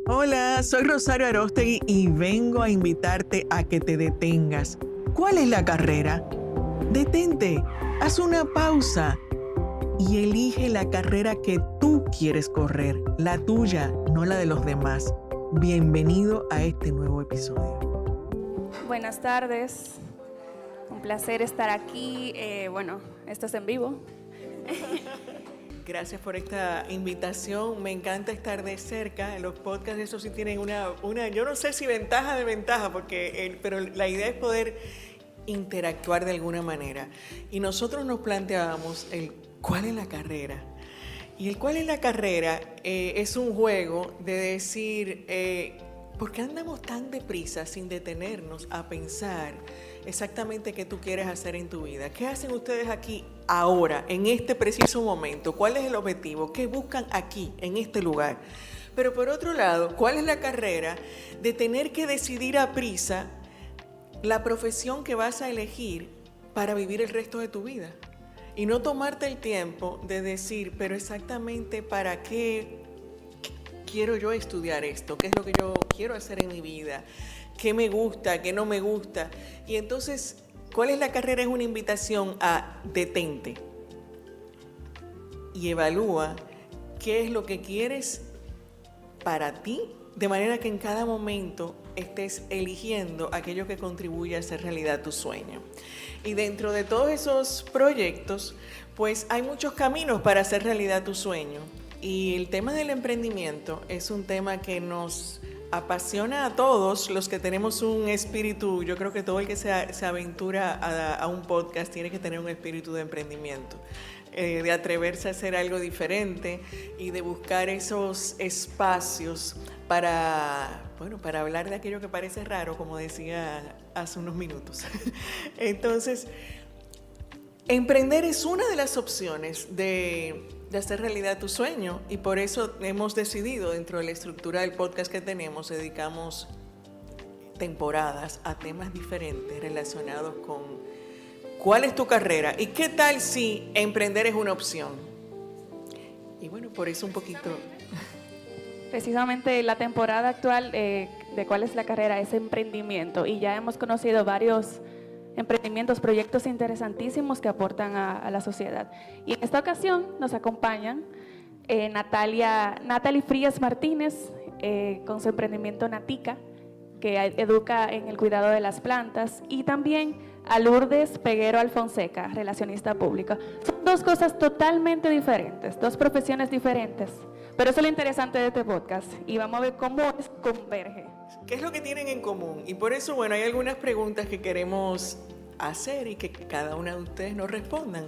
Hola, soy Rosario Aróstegui y vengo a invitarte a que te detengas. ¿Cuál es la carrera? Detente, haz una pausa y elige la carrera que tú quieres correr, la tuya, no la de los demás. Bienvenido a este nuevo episodio. Buenas tardes, un placer estar aquí. Esto es en vivo. Gracias por esta invitación. Me encanta estar de cerca. Los podcasts, eso sí tienen una yo no sé si ventaja de ventaja, pero la idea es poder interactuar de alguna manera. Y nosotros nos planteábamos ¿cuál es la carrera? Y el ¿cuál es la carrera? Es un juego de decir, ¿por qué andamos tan deprisa sin detenernos a pensar exactamente qué tú quieres hacer en tu vida? ¿Qué hacen ustedes aquí ahora, en este preciso momento? ¿Cuál es el objetivo? ¿Qué buscan aquí, en este lugar? Pero por otro lado, ¿cuál es la carrera de tener que decidir a prisa la profesión que vas a elegir para vivir el resto de tu vida? Y no tomarte el tiempo de decir, pero exactamente para qué quiero yo estudiar esto, qué es lo que yo quiero hacer en mi vida, qué me gusta, qué no me gusta. Y entonces, ¿cuál es la carrera? Es una invitación a detente y evalúa qué es lo que quieres para ti, de manera que en cada momento estés eligiendo aquello que contribuye a hacer realidad tu sueño. Y dentro de todos esos proyectos, pues hay muchos caminos para hacer realidad tu sueño. Y el tema del emprendimiento es un tema que nos apasiona a todos los que tenemos un espíritu. Yo creo que todo el que se aventura a un podcast tiene que tener un espíritu de emprendimiento, de atreverse a hacer algo diferente y de buscar esos espacios para hablar de aquello que parece raro, como decía hace unos minutos. Entonces, emprender es una de las opciones de hacer realidad tu sueño, y por eso hemos decidido, dentro de la estructura del podcast que tenemos, dedicamos temporadas a temas diferentes relacionados con cuál es tu carrera y qué tal si emprender es una opción. Y bueno, por eso un poquito... Precisamente la temporada actual de cuál es la carrera es emprendimiento, y ya hemos conocido varios emprendimientos, proyectos interesantísimos que aportan a la sociedad. Y en esta ocasión nos acompañan Natalie Frías Martínez con su emprendimiento Natica, que educa en el cuidado de las plantas, y también a Lourdes Peguero Alfonseca, relacionista pública. Son dos cosas totalmente diferentes, dos profesiones diferentes, pero eso es lo interesante de este podcast, y vamos a ver cómo converge. ¿Qué es lo que tienen en común? Y por eso, bueno, hay algunas preguntas que queremos hacer y que cada una de ustedes nos respondan.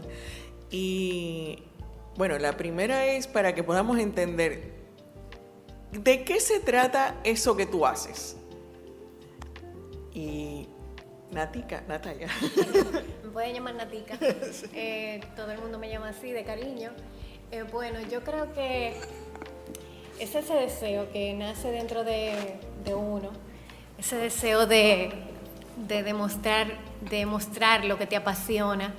Y bueno, la primera es para que podamos entender de qué se trata eso que tú haces. Y Natalia. Me pueden llamar Natica. Todo el mundo me llama así, de cariño. Yo creo que es ese deseo que nace dentro de uno, ese deseo de demostrar lo que te apasiona,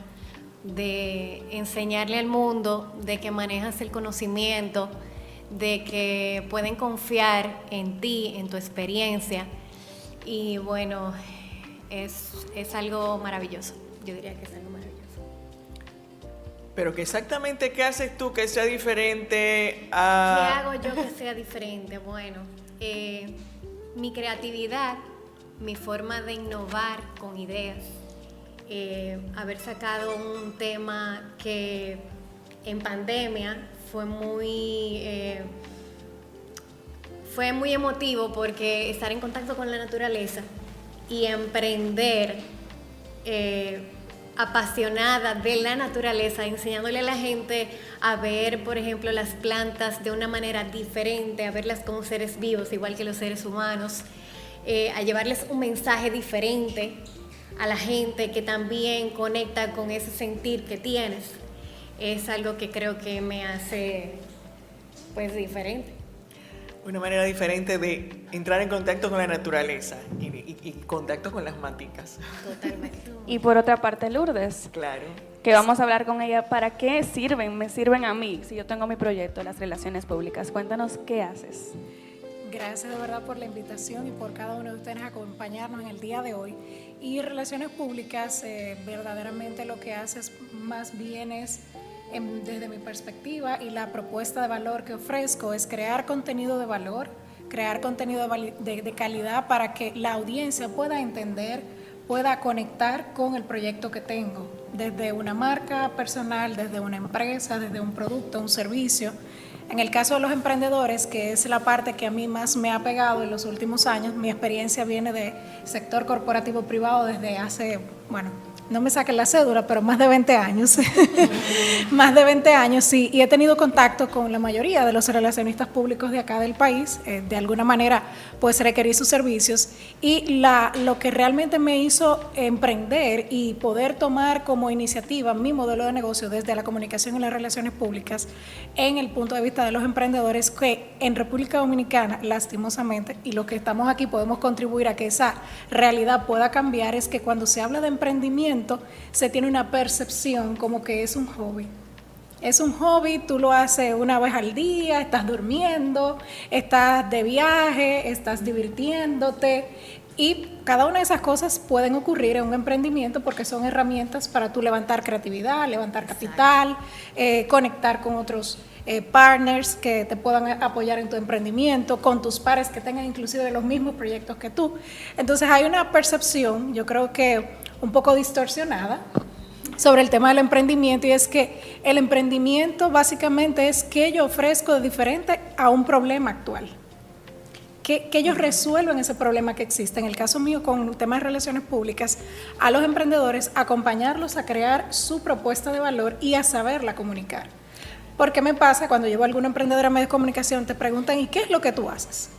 de enseñarle al mundo de que manejas el conocimiento, de que pueden confiar en ti, en tu experiencia. Y bueno, es algo maravilloso. Yo diría que es algo maravilloso. Pero que exactamente qué haces tú que sea diferente a... ¿Qué hago yo que sea diferente? Bueno, mi creatividad, mi forma de innovar con ideas, haber sacado un tema que en pandemia fue muy emotivo, porque estar en contacto con la naturaleza y emprender apasionada de la naturaleza, enseñándole a la gente a ver, por ejemplo, las plantas de una manera diferente, a verlas como seres vivos, igual que los seres humanos, a llevarles un mensaje diferente a la gente que también conecta con ese sentir que tienes. Es algo que creo que me hace, pues, diferente. Una manera diferente de entrar en contacto con la naturaleza y contacto con las maticas. Totalmente. Y por otra parte, Lourdes, Claro. que vamos a hablar con ella. ¿Para qué sirven? Me sirven a mí si yo tengo mi proyecto, las relaciones públicas. Cuéntanos qué haces. Gracias de verdad por la invitación y por cada uno de ustedes acompañarnos en el día de hoy. Y Relaciones Públicas verdaderamente lo que hace es más bien es, desde mi perspectiva y la propuesta de valor que ofrezco, es crear contenido de valor, crear contenido de calidad para que la audiencia pueda entender, pueda conectar con el proyecto que tengo, desde una marca personal, desde una empresa, desde un producto, un servicio. En el caso de los emprendedores, que es la parte que a mí más me ha pegado en los últimos años, mi experiencia viene del sector corporativo privado desde hace, bueno, no me saquen la cédula, pero más de 20 años. Más de 20 años, sí. Y he tenido contacto con la mayoría de los relacionistas públicos de acá del país. De alguna manera, pues requerí sus servicios. Y lo que realmente me hizo emprender y poder tomar como iniciativa mi modelo de negocio desde la comunicación y las relaciones públicas en el punto de vista de los emprendedores, que en República Dominicana, lastimosamente, y los que estamos aquí podemos contribuir a que esa realidad pueda cambiar, es que cuando se habla de emprendimiento, se tiene una percepción como que es un hobby. Es un hobby, tú lo haces una vez al día, estás durmiendo, estás de viaje, estás divirtiéndote, y cada una de esas cosas pueden ocurrir en un emprendimiento porque son herramientas para tú levantar creatividad, levantar capital, conectar con otros partners que te puedan apoyar en tu emprendimiento, con tus pares que tengan inclusive los mismos proyectos que tú. Entonces hay una percepción, yo creo que un poco distorsionada, sobre el tema del emprendimiento, y es que el emprendimiento básicamente es qué yo ofrezco de diferente a un problema actual. Que ellos resuelven ese problema que existe. En el caso mío, con temas de relaciones públicas, a los emprendedores acompañarlos a crear su propuesta de valor y a saberla comunicar. Porque me pasa cuando llevo a algún emprendedor a medios de comunicación, te preguntan, ¿y qué es lo que tú haces?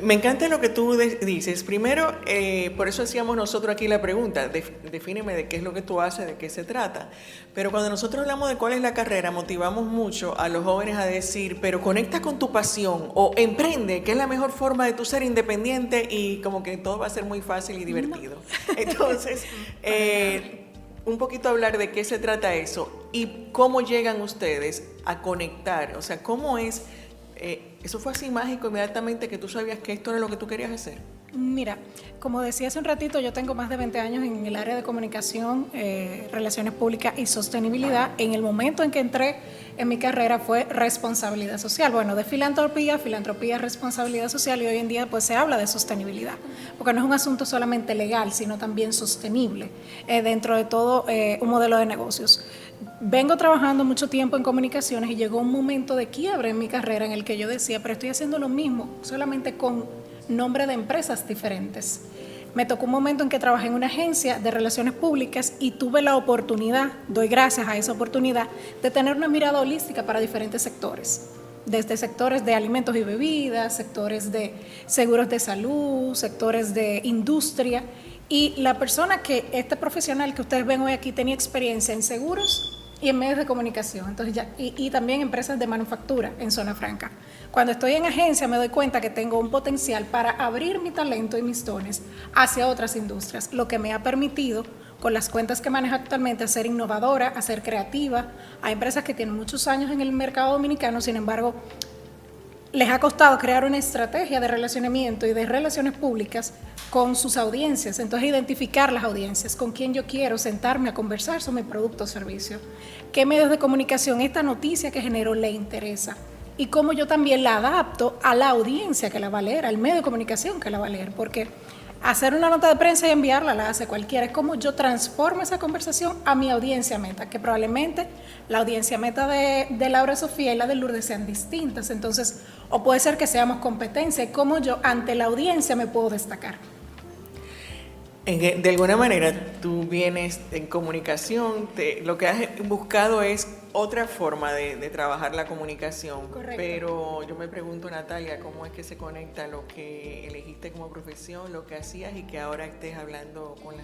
Me encanta lo que tú dices. Primero, por eso hacíamos nosotros aquí la pregunta, defíneme de qué es lo que tú haces, de qué se trata. Pero cuando nosotros hablamos de cuál es la carrera, motivamos mucho a los jóvenes a decir, pero conecta con tu pasión o emprende, que es la mejor forma de tú ser independiente, y como que todo va a ser muy fácil y divertido. Entonces, un poquito hablar de qué se trata eso y cómo llegan ustedes a conectar, o sea, cómo es... ¿Eso fue así mágico inmediatamente que tú sabías que esto era lo que tú querías hacer? Mira, como decía hace un ratito, yo tengo más de 20 años en el área de comunicación, relaciones públicas y sostenibilidad. En el momento en que entré en mi carrera fue responsabilidad social. Bueno, de filantropía, responsabilidad social, y hoy en día pues se habla de sostenibilidad, porque no es un asunto solamente legal, sino también sostenible dentro de todo un modelo de negocios. Vengo trabajando mucho tiempo en comunicaciones y llegó un momento de quiebre en mi carrera en el que yo decía, pero estoy haciendo lo mismo, solamente con nombre de empresas diferentes. Me tocó un momento en que trabajé en una agencia de relaciones públicas y tuve la oportunidad, doy gracias a esa oportunidad, de tener una mirada holística para diferentes sectores. Desde sectores de alimentos y bebidas, sectores de seguros de salud, sectores de industria. Y la persona este profesional que ustedes ven hoy aquí tenía experiencia en seguros y en medios de comunicación, entonces y también empresas de manufactura en Zona Franca. Cuando estoy en agencia me doy cuenta que tengo un potencial para abrir mi talento y mis dones hacia otras industrias, lo que me ha permitido, con las cuentas que manejo actualmente, a ser innovadora, a ser creativa. Hay empresas que tienen muchos años en el mercado dominicano, sin embargo, les ha costado crear una estrategia de relacionamiento y de relaciones públicas con sus audiencias. Entonces, identificar las audiencias, con quién yo quiero sentarme a conversar sobre mi producto o servicio, qué medios de comunicación esta noticia que genero le interesa y cómo yo también la adapto a la audiencia que la va a leer, al medio de comunicación que la va a leer, porque hacer una nota de prensa y enviarla la hace cualquiera. Es como yo transformo esa conversación a mi audiencia meta, que probablemente la audiencia meta de Laura Sofía y la de Lourdes sean distintas. Entonces, o puede ser que seamos competencia, y cómo yo ante la audiencia me puedo destacar. De alguna manera, tú vienes en comunicación, lo que has buscado es otra forma de trabajar la comunicación. Correcto. Pero yo me pregunto, Natalia, ¿cómo es que se conecta lo que elegiste como profesión, lo que hacías y que ahora estés hablando con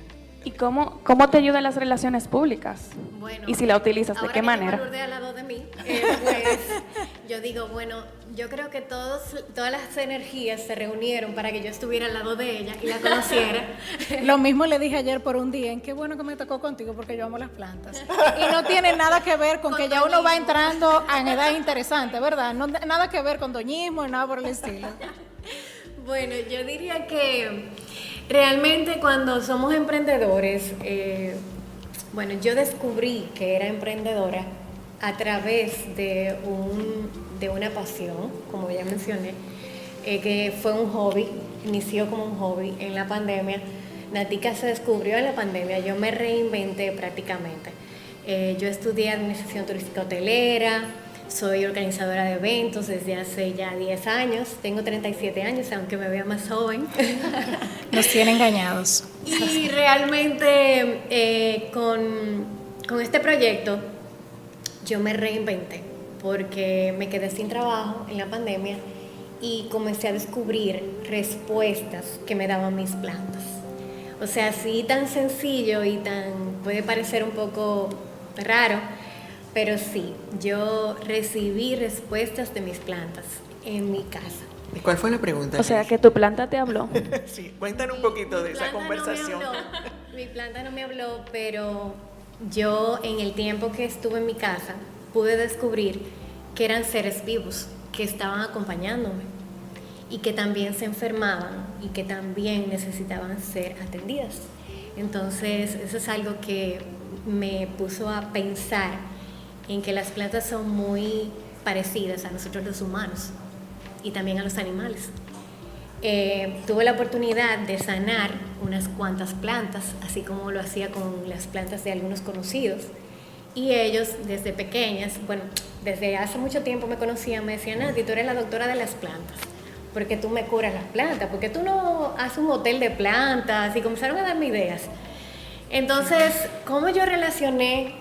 ¿Y cómo te ayudan las relaciones públicas? Bueno, y si la utilizas, ¿de qué manera? Ahora que tengo a Lourdes al lado de mí, pues yo digo, bueno, yo creo que todas las energías se reunieron para que yo estuviera al lado de ella y la conociera. Lo mismo le dije ayer por un día, en qué bueno que me tocó contigo porque yo amo las plantas. Y no tiene nada que ver con que ya uno va entrando en edad interesante, ¿verdad? No, nada que ver con doñismo, nada por el estilo. Bueno, yo diría que realmente cuando somos emprendedores, bueno, yo descubrí que era emprendedora a través de una pasión, como ya mencioné, que fue un hobby, inició como un hobby en la pandemia. Natica se descubrió en la pandemia, yo me reinventé prácticamente. Yo estudié Administración Turística Hotelera, soy organizadora de eventos desde hace ya 10 años, tengo 37 años, aunque me vea más joven. Nos tiene engañados. Y realmente con este proyecto yo me reinventé porque me quedé sin trabajo en la pandemia y comencé a descubrir respuestas que me daban mis plantas. O sea, así tan sencillo y puede parecer un poco raro, pero sí, yo recibí respuestas de mis plantas en mi casa. ¿Y cuál fue la pregunta? O sea, que tu planta te habló. Sí, cuéntanos un poquito de esa conversación. Mi planta no me habló, pero yo en el tiempo que estuve en mi casa pude descubrir que eran seres vivos que estaban acompañándome y que también se enfermaban y que también necesitaban ser atendidas. Entonces, eso es algo que me puso a pensar en que las plantas son muy parecidas a nosotros los humanos y también a los animales. Tuve la oportunidad de sanar unas cuantas plantas, así como lo hacía con las plantas de algunos conocidos. Y ellos desde pequeñas, bueno, desde hace mucho tiempo me conocían, me decían, Nati, tú eres la doctora de las plantas, porque tú me curas las plantas, porque tú no haces un hotel de plantas, y comenzaron a darme ideas. Entonces, ¿cómo yo relacioné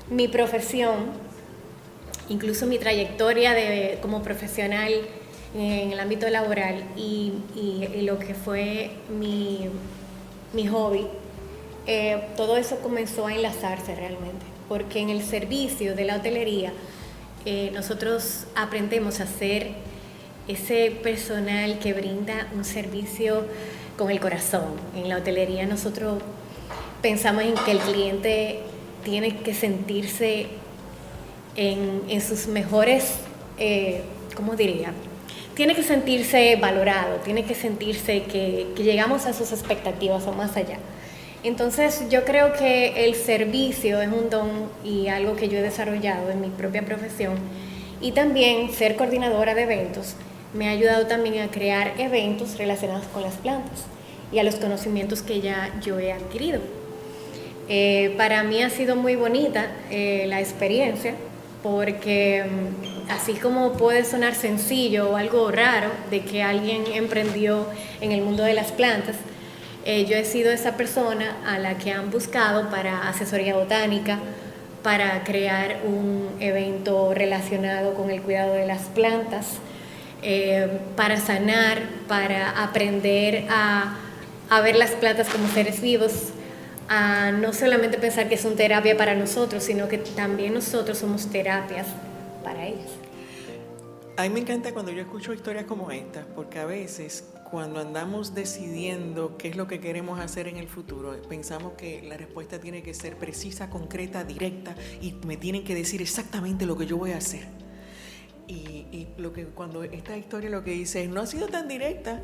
mi profesión, incluso mi trayectoria como profesional en el ámbito laboral y lo que fue mi hobby? Todo eso comenzó a enlazarse realmente, porque en el servicio de la hotelería nosotros aprendemos a ser ese personal que brinda un servicio con el corazón. En la hotelería nosotros pensamos en que el cliente tiene que sentirse en sus mejores, ¿cómo diría? Tiene que sentirse valorado, tiene que sentirse que llegamos a sus expectativas o más allá. Entonces yo creo que el servicio es un don y algo que yo he desarrollado en mi propia profesión, y también ser coordinadora de eventos me ha ayudado también a crear eventos relacionados con las plantas y a los conocimientos que ya yo he adquirido. Para mí ha sido muy bonita la experiencia, porque así como puede sonar sencillo o algo raro de que alguien emprendió en el mundo de las plantas, yo he sido esa persona a la que han buscado para asesoría botánica, para crear un evento relacionado con el cuidado de las plantas, para sanar, para aprender a ver las plantas como seres vivos, a no solamente pensar que son terapia para nosotros, sino que también nosotros somos terapias para ellas. A mí me encanta cuando yo escucho historias como esta, porque a veces cuando andamos decidiendo qué es lo que queremos hacer en el futuro, pensamos que la respuesta tiene que ser precisa, concreta, directa, y me tienen que decir exactamente lo que yo voy a hacer. Y cuando esta historia lo que dice es, no ha sido tan directa,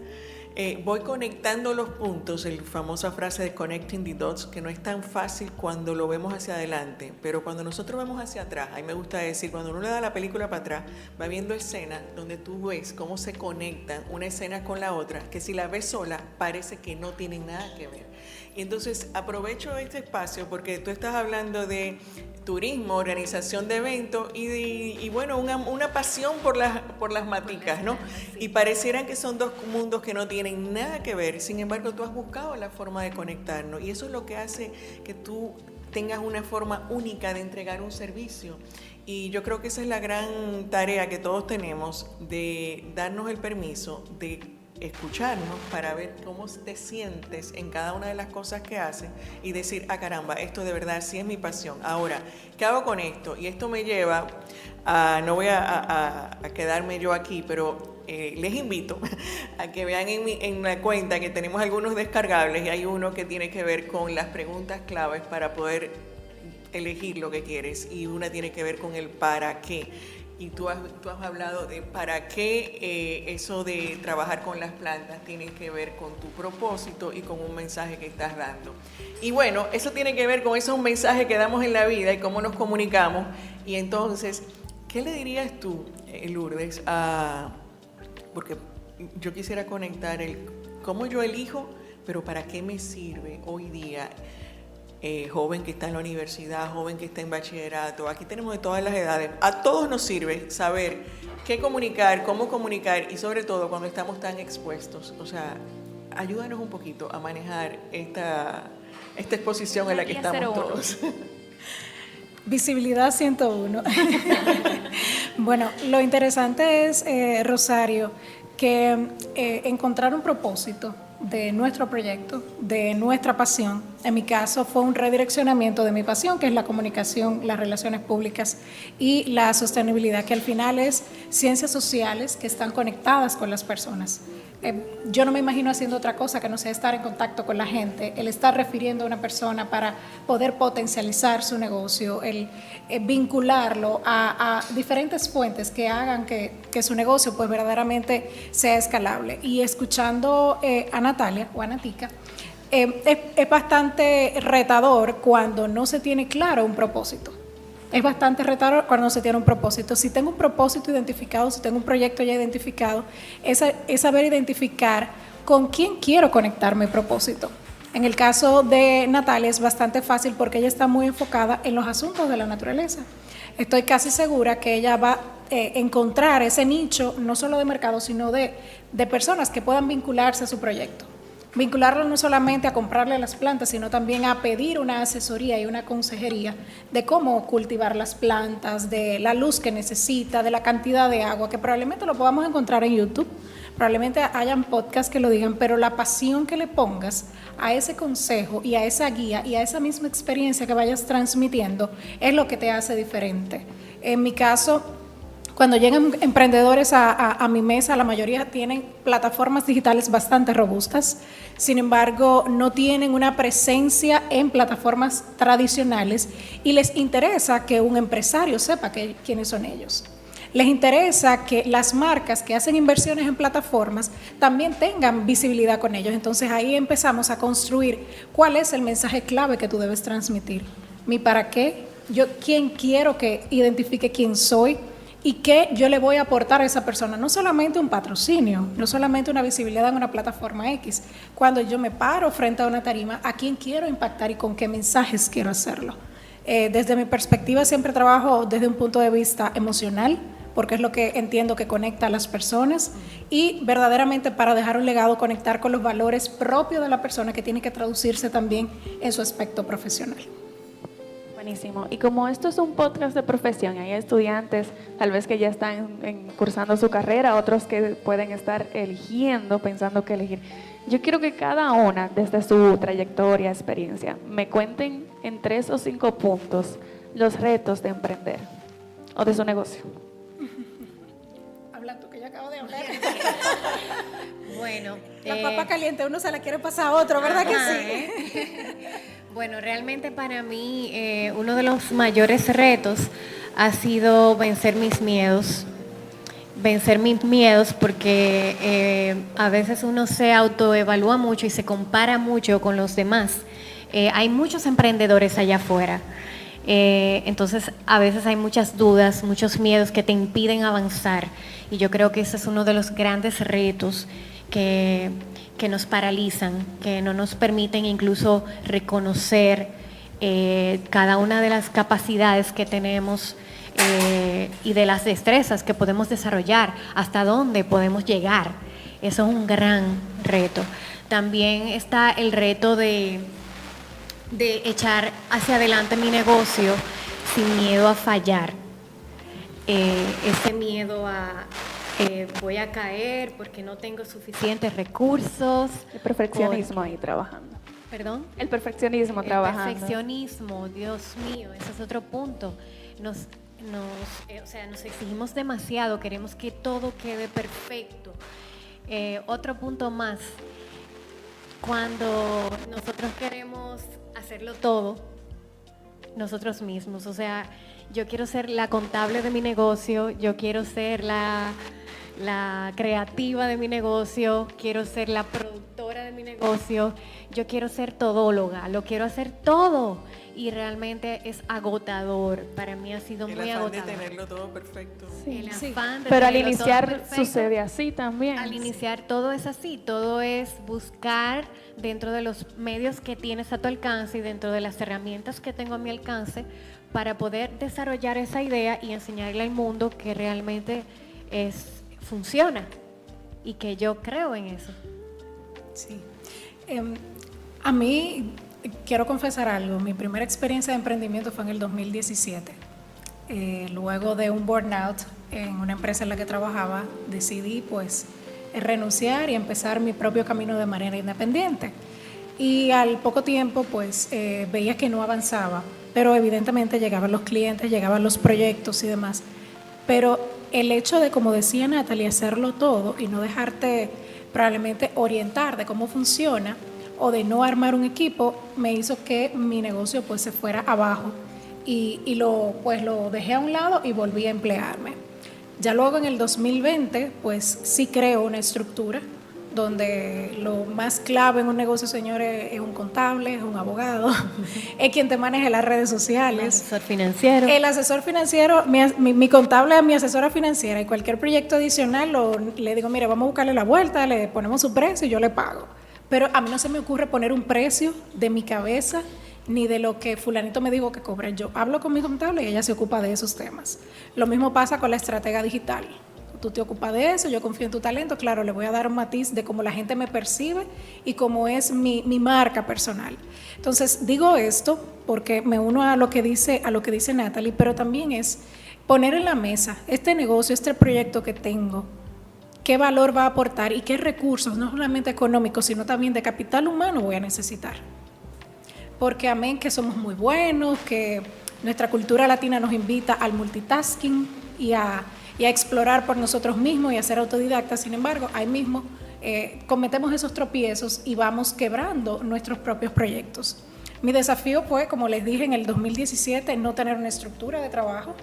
voy conectando los puntos, la famosa frase de connecting the dots, que no es tan fácil cuando lo vemos hacia adelante, pero cuando nosotros vemos hacia atrás, a mí me gusta decir, cuando uno le da la película para atrás, va viendo escenas donde tú ves cómo se conectan una escena con la otra, que si la ves sola, parece que no tienen nada que ver. Y entonces aprovecho este espacio porque tú estás hablando de turismo, organización de eventos y bueno, una pasión por las maticas, ¿no? Y parecieran que son dos mundos que no tienen nada que ver, sin embargo tú has buscado la forma de conectarnos y eso es lo que hace que tú tengas una forma única de entregar un servicio. Y yo creo que esa es la gran tarea que todos tenemos, de darnos el permiso de escucharnos para ver cómo te sientes en cada una de las cosas que haces y decir, caramba, esto de verdad sí es mi pasión. Ahora, ¿qué hago con esto? Y esto me lleva a, no voy a quedarme yo aquí, pero les invito a que vean en la cuenta que tenemos algunos descargables y hay uno que tiene que ver con las preguntas claves para poder elegir lo que quieres y una tiene que ver con el para qué. Y tú has hablado de para qué eso de trabajar con las plantas tiene que ver con tu propósito y con un mensaje que estás dando. Y bueno, eso tiene que ver con esos mensajes que damos en la vida y cómo nos comunicamos. Y entonces, ¿qué le dirías tú, Lourdes, porque yo quisiera conectar el cómo yo elijo, pero para qué me sirve hoy día? Joven que está en la universidad, joven que está en bachillerato, aquí tenemos de todas las edades. A todos nos sirve saber qué comunicar, cómo comunicar y sobre todo cuando estamos tan expuestos. O sea, ayúdanos un poquito a manejar esta exposición en la que estamos todos. Visibilidad 101. Bueno, lo interesante es, Rosario, que encontrar un propósito de nuestro proyecto, de nuestra pasión. En mi caso fue un redireccionamiento de mi pasión, que es la comunicación, las relaciones públicas y la sostenibilidad, que al final es ciencias sociales que están conectadas con las personas. Yo no me imagino haciendo otra cosa que no sea estar en contacto con la gente, el estar refiriendo a una persona para poder potencializar su negocio, el vincularlo a diferentes fuentes que hagan que su negocio pues verdaderamente sea escalable. Y escuchando a Natalia o a Natica, es bastante retador cuando no se tiene claro un propósito. Es bastante retador cuando se tiene un propósito. Si tengo un propósito identificado, si tengo un proyecto ya identificado, es saber identificar con quién quiero conectar mi propósito. En el caso de Natalia es bastante fácil porque ella está muy enfocada en los asuntos de la naturaleza. Estoy casi segura que ella va a encontrar ese nicho, no solo de mercado, sino de personas que puedan vincularse a su proyecto. Vincularlo no solamente a comprarle las plantas, sino también a pedir una asesoría y una consejería de cómo cultivar las plantas, de la luz que necesita, de la cantidad de agua, que probablemente lo podamos encontrar en YouTube, probablemente hayan podcasts que lo digan, pero la pasión que le pongas a ese consejo y a esa guía y a esa misma experiencia que vayas transmitiendo es lo que te hace diferente. En mi caso, cuando llegan emprendedores a mi mesa, la mayoría tienen plataformas digitales bastante robustas, sin embargo, no tienen una presencia en plataformas tradicionales y les interesa que un empresario sepa quiénes son ellos. Les interesa que las marcas que hacen inversiones en plataformas también tengan visibilidad con ellos. Entonces ahí empezamos a construir cuál es el mensaje clave que tú debes transmitir. Mi para qué, quién quiero que identifique quién soy, y qué yo le voy a aportar a esa persona, no solamente un patrocinio, no solamente una visibilidad en una plataforma X. Cuando yo me paro frente a una tarima, ¿a quién quiero impactar y con qué mensajes quiero hacerlo? Desde mi perspectiva siempre trabajo desde un punto de vista emocional, porque es lo que entiendo que conecta a las personas y verdaderamente para dejar un legado, conectar con los valores propios de la persona que tiene que traducirse también en su aspecto profesional. Buenísimo. Y como esto es un podcast de profesión, hay estudiantes tal vez que ya están cursando su carrera, otros que pueden estar eligiendo, pensando qué elegir. Yo quiero que cada una, desde su trayectoria, experiencia, me cuenten en 3 o 5 puntos los retos de emprender o de su negocio. Habla tú, que yo acabo de hablar. Bueno. La papa caliente, uno se la quiere pasar a otro, ¿verdad que sí? Bueno, realmente para mí uno de los mayores retos ha sido vencer mis miedos porque a veces uno se autoevalúa mucho y se compara mucho con los demás. Hay muchos emprendedores allá afuera, entonces a veces hay muchas dudas, muchos miedos que te impiden avanzar y yo creo que ese es uno de los grandes retos que nos paralizan, que no nos permiten incluso reconocer cada una de las capacidades que tenemos y de las destrezas que podemos desarrollar, hasta dónde podemos llegar. Eso es un gran reto. También está el reto de echar hacia adelante mi negocio sin miedo a fallar. Ese miedo voy a caer porque no tengo suficientes recursos. El perfeccionismo ahí trabajando. ¿Perdón? El perfeccionismo El trabajando. perfeccionismo, Dios mío, ese es otro punto. Nos exigimos demasiado, queremos que todo quede perfecto. Otro punto más, cuando nosotros queremos hacerlo todo nosotros mismos, o sea, yo quiero ser la contable de mi negocio, yo quiero ser la creativa de mi negocio, quiero ser la productora de mi negocio, yo quiero ser todóloga, lo quiero hacer todo y realmente es agotador. Para mí ha sido muy agotador. El afán de tenerlo todo perfecto. El afán de Pero al tenerlo todo iniciar perfecto. sucede así también. Al iniciar todo es así, todo es buscar dentro de los medios que tienes a tu alcance y dentro de las herramientas que tengo a mi alcance para poder desarrollar esa idea y enseñarle al mundo que realmente funciona y que yo creo en eso. Sí. A mí, quiero confesar algo, mi primera experiencia de emprendimiento fue en el 2017. Luego de un burnout en una empresa en la que trabajaba, decidí pues renunciar y empezar mi propio camino de manera independiente. Y al poco tiempo pues veía que no avanzaba, pero evidentemente llegaban los clientes, llegaban los proyectos y demás. Pero el hecho de, como decía Natalie, hacerlo todo y no dejarte probablemente orientar de cómo funciona o de no armar un equipo, me hizo que mi negocio pues se fuera abajo y lo dejé a un lado y volví a emplearme. Ya luego en el 2020 pues sí creo una estructura donde lo más clave en un negocio, señores, es un contable, es un abogado, es quien te maneja las redes sociales. El asesor financiero. El asesor financiero, mi contable es mi asesora financiera y cualquier proyecto adicional le digo, mire, vamos a buscarle la vuelta, le ponemos su precio y yo le pago. Pero a mí no se me ocurre poner un precio de mi cabeza ni de lo que fulanito me dijo que cobre. Yo hablo con mi contable y ella se ocupa de esos temas. Lo mismo pasa con la estratega digital. Tú te ocupas de eso, yo confío en tu talento, claro, le voy a dar un matiz de cómo la gente me percibe y cómo es mi marca personal. Entonces, digo esto porque me uno a lo que dice Natalie, pero también es poner en la mesa este negocio, este proyecto que tengo, qué valor va a aportar y qué recursos, no solamente económicos, sino también de capital humano voy a necesitar. Porque amén que somos muy buenos, que nuestra cultura latina nos invita al multitasking y a explorar por nosotros mismos y a ser autodidactas. Sin embargo, ahí mismo cometemos esos tropiezos y vamos quebrando nuestros propios proyectos. Mi desafío fue, como les dije, en el 2017, no tener una estructura de trabajo.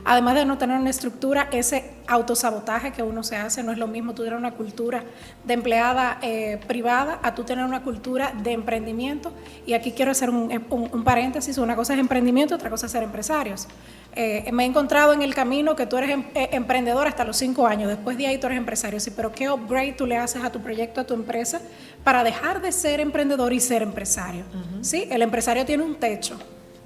Además de no tener una estructura, ese autosabotaje que uno se hace, no es lo mismo tú tener una cultura de empleada privada a tú tener una cultura de emprendimiento. Y aquí quiero hacer un paréntesis, una cosa es emprendimiento, otra cosa es ser empresarios. Me he encontrado en el camino que tú eres emprendedor hasta los 5 años, después de ahí tú eres empresario, sí, pero ¿qué upgrade tú le haces a tu proyecto, a tu empresa, para dejar de ser emprendedor y ser empresario? ¿Sí? El empresario tiene un techo,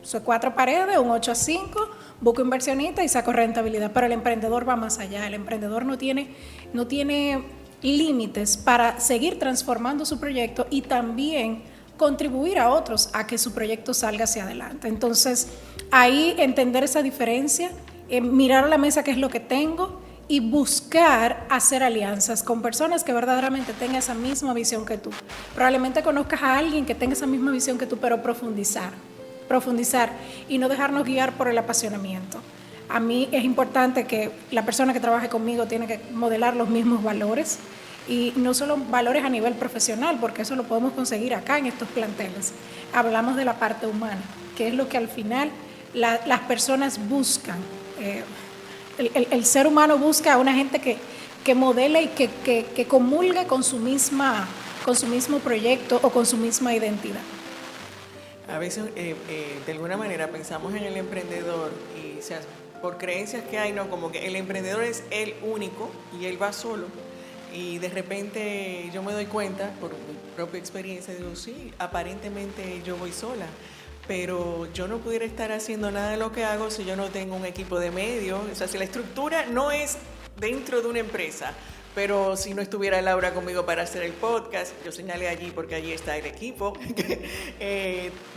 son 4 paredes, un 8-5, busco inversionista y saco rentabilidad, pero el emprendedor va más allá, el emprendedor no tiene límites para seguir transformando su proyecto y también contribuir a otros a que su proyecto salga hacia adelante. Entonces, ahí entender esa diferencia, mirar a la mesa qué es lo que tengo y buscar hacer alianzas con personas que verdaderamente tengan esa misma visión que tú. Probablemente conozcas a alguien que tenga esa misma visión que tú, pero profundizar y no dejarnos guiar por el apasionamiento. A mí es importante que la persona que trabaje conmigo tiene que modelar los mismos valores y no solo valores a nivel profesional, porque eso lo podemos conseguir acá en estos planteles. Hablamos de la parte humana, que es lo que al final las personas buscan. El ser humano busca a una gente que modele y que comulgue con su mismo proyecto o con su misma identidad. A veces, de alguna manera, pensamos en el emprendedor y, o sea, por creencias que hay, no, como que el emprendedor es el único y él va solo. Y de repente yo me doy cuenta, por mi propia experiencia, digo, sí, aparentemente yo voy sola, pero yo no pudiera estar haciendo nada de lo que hago si yo no tengo un equipo de medios. O sea, si la estructura no es dentro de una empresa, pero si no estuviera Laura conmigo para hacer el podcast, yo señalé allí porque allí está el equipo.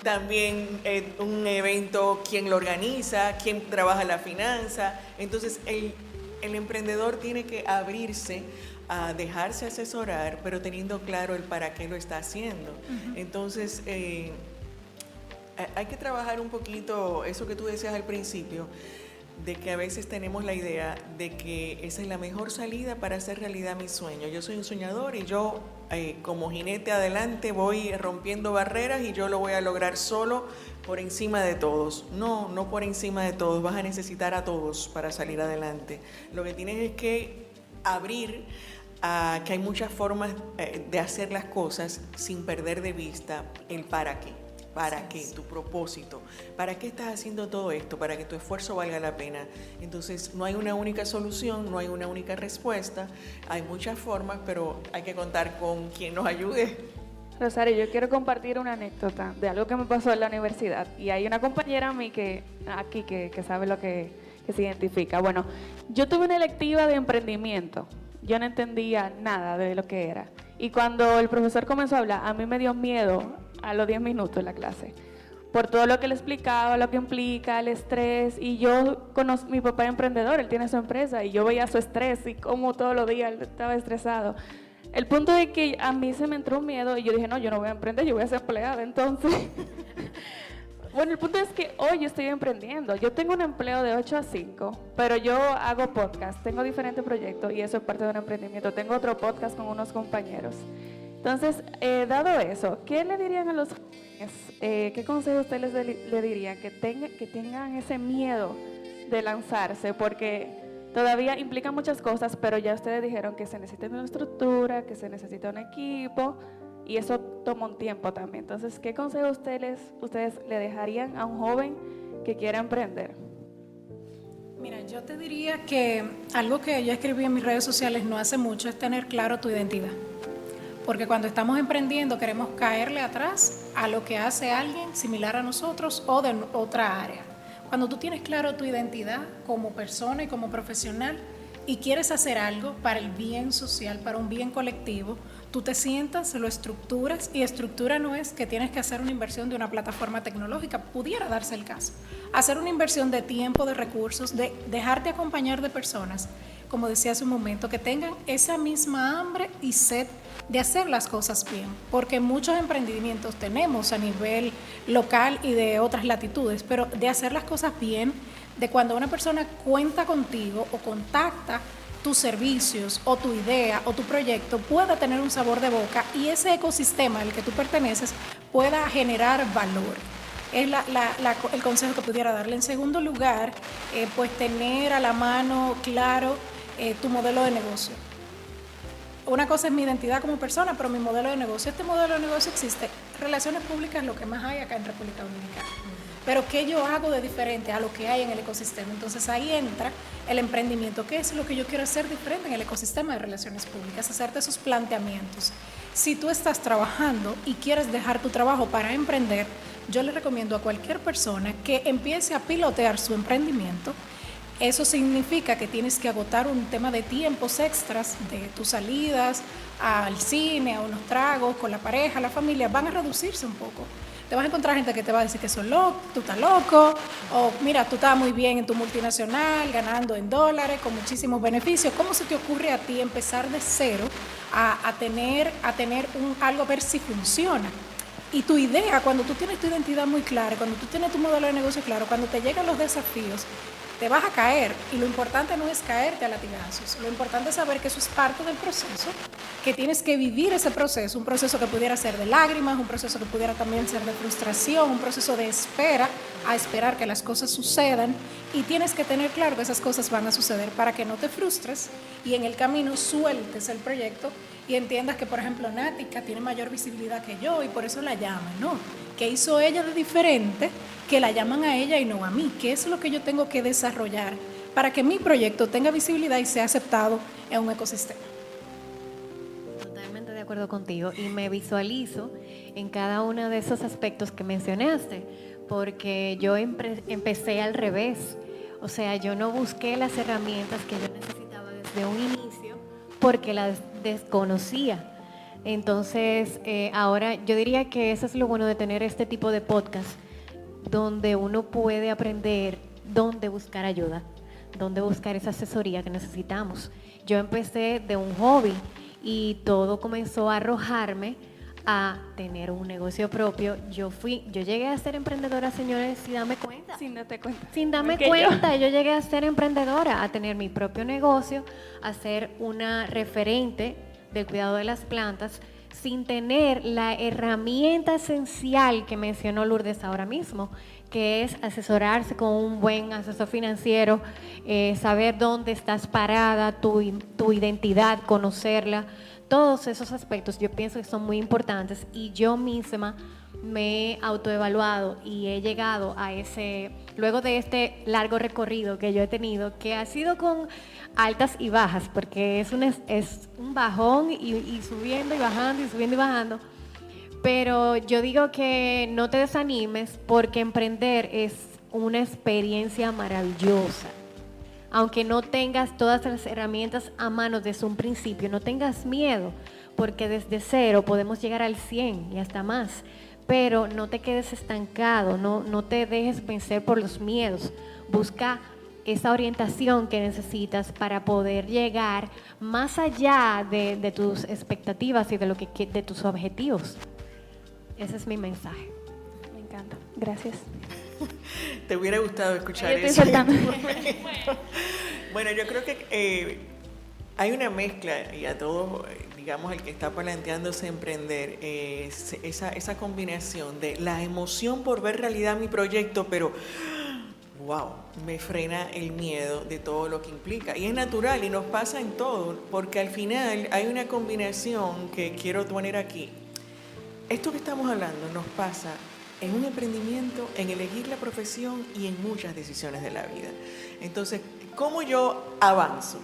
También un evento, quién lo organiza, quién trabaja la finanza. Entonces, el el emprendedor tiene que abrirse a dejarse asesorar, pero teniendo claro el para qué lo está haciendo. Entonces, hay que trabajar un poquito eso que tú decías al principio, de que a veces tenemos la idea de que esa es la mejor salida para hacer realidad mi sueño. Yo soy un soñador y yo como jinete adelante voy rompiendo barreras y yo lo voy a lograr solo por encima de todos. No, no por encima de todos, vas a necesitar a todos para salir adelante. Lo que tienes es que abrir a que hay muchas formas de hacer las cosas sin perder de vista el para qué. ¿Para qué? Tu propósito. ¿Para qué estás haciendo todo esto? Para que tu esfuerzo valga la pena. Entonces, no hay una única solución, no hay una única respuesta. Hay muchas formas, pero hay que contar con quien nos ayude. Rosario, yo quiero compartir una anécdota de algo que me pasó en la universidad. Y hay una compañera a mí que sabe lo que se identifica. Bueno, yo tuve una electiva de emprendimiento. Yo no entendía nada de lo que era. Y cuando el profesor comenzó a hablar, a mí me dio miedo a los 10 minutos en la clase, por todo lo que le explicaba, lo que implica el estrés. Y yo conozco, mi papá es emprendedor, él tiene su empresa, y yo veía su estrés y cómo todos los días él estaba estresado. El punto es que a mí se me entró un miedo y yo dije, no, yo no voy a emprender, yo voy a ser empleada. Entonces, bueno, el punto es que hoy yo estoy emprendiendo. Yo tengo un empleo de 8 a 5, pero yo hago podcast, tengo diferentes proyectos y eso es parte de un emprendimiento. Tengo otro podcast con unos compañeros. Entonces, dado eso, ¿qué le dirían a los jóvenes? ¿Qué consejo ustedes le dirían? Que tengan ese miedo de lanzarse, porque todavía implica muchas cosas, pero ya ustedes dijeron que se necesita una estructura, que se necesita un equipo, y eso toma un tiempo también. Entonces, ¿qué consejo ustedes le dejarían a un joven que quiera emprender? Mira, yo te diría que algo que yo escribí en mis redes sociales no hace mucho es tener claro tu identidad. Porque cuando estamos emprendiendo queremos caerle atrás a lo que hace alguien similar a nosotros o de otra área. Cuando tú tienes claro tu identidad como persona y como profesional y quieres hacer algo para el bien social, para un bien colectivo, tú te sientas, lo estructuras, y estructura no es que tienes que hacer una inversión de una plataforma tecnológica, pudiera darse el caso. Hacer una inversión de tiempo, de recursos, de dejarte acompañar de personas, como decía hace un momento, que tengan esa misma hambre y sed de hacer las cosas bien, porque muchos emprendimientos tenemos a nivel local y de otras latitudes, pero de hacer las cosas bien, de cuando una persona cuenta contigo o contacta tus servicios o tu idea o tu proyecto, pueda tener un sabor de boca y ese ecosistema al que tú perteneces pueda generar valor. Es el consejo que pudiera darle. En segundo lugar, pues tener a la mano claro tu modelo de negocio. Una cosa es mi identidad como persona, pero mi modelo de negocio. Este modelo de negocio existe. Relaciones públicas es lo que más hay acá en República Dominicana. Pero ¿qué yo hago de diferente a lo que hay en el ecosistema? Entonces ahí entra el emprendimiento. ¿Qué es lo que yo quiero hacer diferente en el ecosistema de relaciones públicas? Hacerte esos planteamientos. Si tú estás trabajando y quieres dejar tu trabajo para emprender, yo le recomiendo a cualquier persona que empiece a pilotear su emprendimiento. Eso significa que tienes que agotar un tema de tiempos extras de tus salidas al cine, a unos tragos, con la pareja, la familia, van a reducirse un poco. Te vas a encontrar gente que te va a decir que sos loco, tú estás loco, o mira, tú estás muy bien en tu multinacional, ganando en dólares, con muchísimos beneficios. ¿Cómo se te ocurre a ti empezar de cero a tener algo, a ver si funciona? Y tu idea, cuando tú tienes tu identidad muy clara, cuando tú tienes tu modelo de negocio claro, cuando te llegan los desafíos, te vas a caer, y lo importante no es caerte a latigazos, lo importante es saber que eso es parte del proceso, que tienes que vivir ese proceso, un proceso que pudiera ser de lágrimas, un proceso que pudiera también ser de frustración, un proceso de espera, a esperar que las cosas sucedan, y tienes que tener claro que esas cosas van a suceder para que no te frustres y en el camino sueltes el proyecto y entiendas que, por ejemplo, Nática tiene mayor visibilidad que yo y por eso la llaman, ¿no? ¿Qué hizo ella de diferente que la llaman a ella y no a mí? ¿Qué es lo que yo tengo que desarrollar para que mi proyecto tenga visibilidad y sea aceptado en un ecosistema? Totalmente de acuerdo contigo, y me visualizo en cada uno de esos aspectos que mencionaste, porque yo empecé al revés. O sea, yo no busqué las herramientas que yo necesitaba desde un inicio porque las desconocía. Entonces, ahora yo diría que eso es lo bueno de tener este tipo de podcast, donde uno puede aprender dónde buscar ayuda, dónde buscar esa asesoría que necesitamos. Yo empecé de un hobby y todo comenzó a arrojarme a tener un negocio propio. Yo llegué a ser emprendedora, señores, sin darme cuenta. Sin darte cuenta. Sin darme Igual que cuenta, yo llegué a ser emprendedora, a tener mi propio negocio, a ser una referente del cuidado de las plantas, sin tener la herramienta esencial que mencionó Lourdes ahora mismo, que es asesorarse con un buen asesor financiero, saber dónde estás parada, tu identidad, conocerla. Todos esos aspectos yo pienso que son muy importantes y yo misma me he autoevaluado y he llegado a luego de este largo recorrido que yo he tenido, que ha sido con altas y bajas, porque es un bajón y subiendo y bajando y subiendo y bajando, pero yo digo que no te desanimes porque emprender es una experiencia maravillosa. Aunque no tengas todas las herramientas a mano desde un principio, no tengas miedo, porque desde 0 podemos llegar al 100 y hasta más. Pero no te quedes estancado, no te dejes vencer por los miedos. Busca esa orientación que necesitas para poder llegar más allá de tus expectativas y de tus objetivos. Ese es mi mensaje. Me encanta. Gracias. ¿Te hubiera gustado escuchar Yo estoy eso? soltando. Bueno, yo creo que hay una mezcla y a todos, digamos, el que está planteándose emprender, esa combinación de la emoción por ver realidad mi proyecto, pero wow, me frena el miedo de todo lo que implica. Y es natural y nos pasa en todo, porque al final hay una combinación que quiero poner aquí. Esto que estamos hablando nos pasa en un emprendimiento, en elegir la profesión y en muchas decisiones de la vida. Entonces, ¿cómo yo avanzo?